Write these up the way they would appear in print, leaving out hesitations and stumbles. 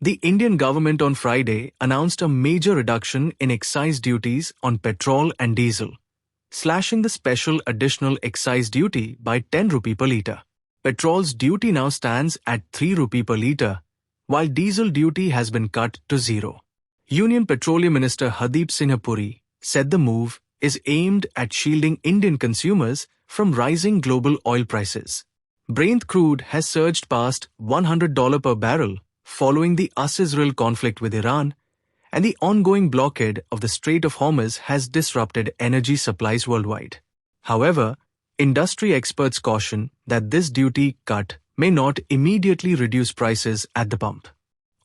The Indian government on Friday announced a major reduction in excise duties on petrol and diesel, slashing the special additional excise duty by 10 rupee per litre. Petrol's duty now stands at 3 rupee per litre, while diesel duty has been cut to zero. Union Petroleum Minister Hardeep Singh Puri said the move is aimed at shielding Indian consumers from rising global oil prices. Brent crude has surged past $100 per barrel following the US-Israel conflict with Iran, and the ongoing blockade of the Strait of Hormuz has disrupted energy supplies worldwide. However, industry experts caution that this duty cut may not immediately reduce prices at the pump.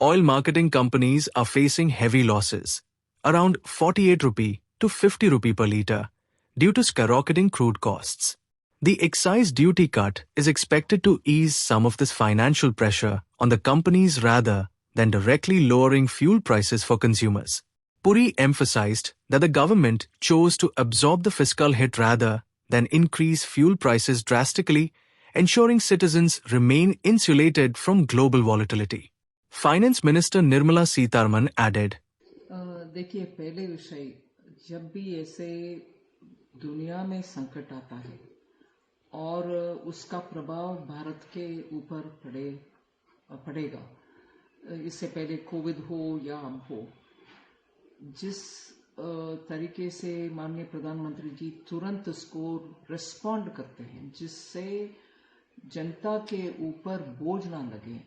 Oil marketing companies are facing heavy losses, around 48 rupee to 50 rupee per litre, due to skyrocketing crude costs. The excise duty cut is expected to ease some of this financial pressure on the companies rather than directly lowering fuel prices for consumers. Puri emphasized that the government chose to absorb the fiscal hit rather than increase fuel prices drastically, ensuring citizens remain insulated from global volatility. Finance Minister Nirmala Sitharaman added, देखिए, पहले विषय, जब भी ऐसे दुनिया में संकट आता है और उसका प्रभाव भारत के ऊपर पड़ेगा, इससे पहले कोविड हो या अब हो, जिस तरीके से माननीय प्रधानमंत्री जी तुरंत उसको रिस्पॉन्ड करते हैं, जिससे जनता के ऊपर बोझ ना लगे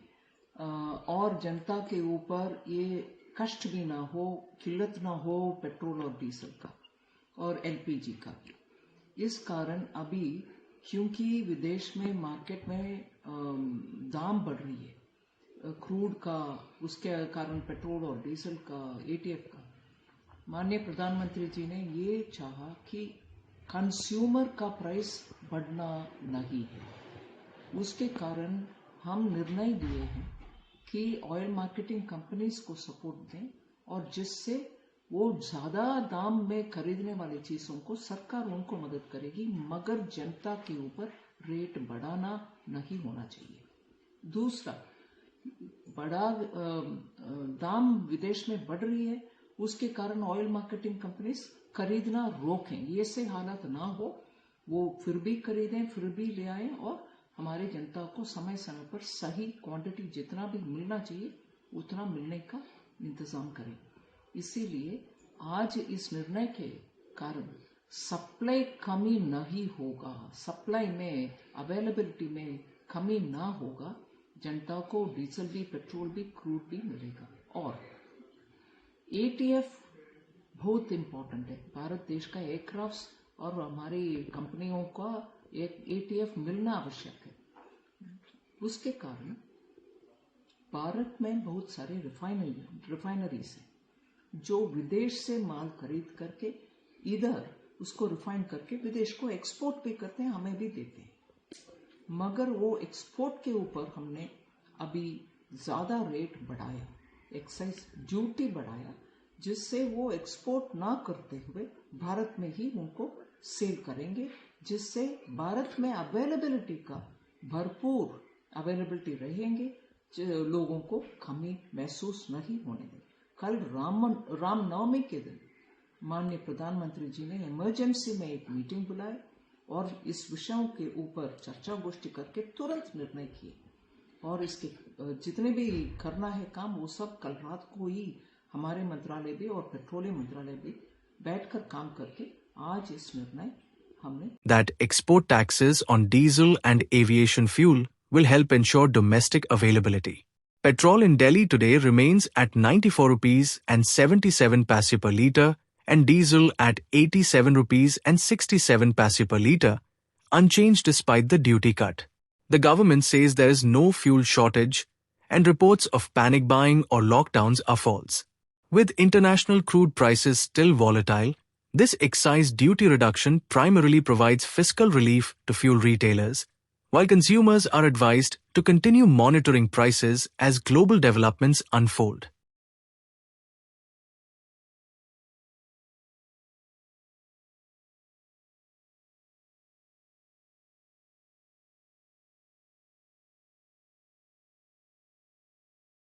और जनता के ऊपर ये कष्ट भी ना हो, किल्लत ना हो पेट्रोल और डीजल का और एलपीजी का। इस कारण अभी क्योंकि विदेश में मार्केट में दाम बढ़ रही है क्रूड का, उसके कारण पेट्रोल और डीजल का, एटीएफ का, माननीय प्रधानमंत्री जी ने ये चाहा कि कंज्यूमर का प्राइस बढ़ना नहीं है। उसके कारण हम निर्णय लिए हैं कि ऑयल मार्केटिंग कंपनीज को सपोर्ट दें और जिससे वो ज़्यादा दाम में खरीदने वाली चीज़ों को सरकार उनको मदद करेगी, मगर जनता के ऊपर रेट बढ़ाना नहीं होना चाहिए। दूसरा, बड़ा दाम विदेश में बढ़ रही है, उसके कारण ऑयल मार्केटिंग कंपनीज खरीदना रोकें, ये से हालत ना हो, वो फिर भी खरीदें, फिर भी ले आएं और हमारी जनता को समय समय पर सही क्वांटिटी जितना भी मिलना चाहिए उतना मिलने का इंतजाम करें। इसीलिए आज इस निर्णय के कारण सप्लाई कमी नहीं होगा, सप्लाई में, अवेलेबिलिटी में कमी ना होगा, जनता को डीजल भी, पेट्रोल भी, क्रूड भी मिलेगा। और एटीएफ बहुत इम्पोर्टेंट है, भारत देश का एयरक्राफ्ट और हमारी कंपनियों का एक एटीएफ मिलना आवश्यक है। उसके कारण भारत में बहुत सारे रिफाइनरीज हैं जो विदेश से माल खरीद करके इधर उसको रिफाइन करके विदेश को एक्सपोर्ट भी करते हैं, हमें भी देते हैं, मगर वो एक्सपोर्ट के ऊपर हमने अभी ज्यादा रेट बढ़ाया, एक्साइज ड्यूटी बढ़ाया, जिससे वो एक्सपोर्ट ना करते हुए भारत में ही उनको सेल करेंगे, जिससे भारत में अवेलेबिलिटी का भरपूर अवेलेबिलिटी रहेंगे, लोगों को कमी महसूस नहीं होने देंगे। कल रामनवमी के दिन माननीय प्रधानमंत्री जी ने इमरजेंसी में एक मीटिंग बुलाई और इस विषयों के ऊपर चर्चा गोष्ठी करके तुरंत निर्णय किए और इसके जितने भी करना है काम वो सब कल रात को ही हमारे मंत्रालय भी और पेट्रोलियम मंत्रालय भी बैठकर काम करके आज इस निर्णय हमने। That export taxes on diesel and aviation fuel will help ensure domestic availability. Petrol in Delhi today remains at 94 rupees and 77 paise per litre and diesel at 87 rupees and 67 paise per litre, unchanged despite the duty cut. The government says there is no fuel shortage and reports of panic buying or lockdowns are false. With international crude prices still volatile, this excise duty reduction primarily provides fiscal relief to fuel retailers, while consumers are advised to continue monitoring prices as global developments unfold.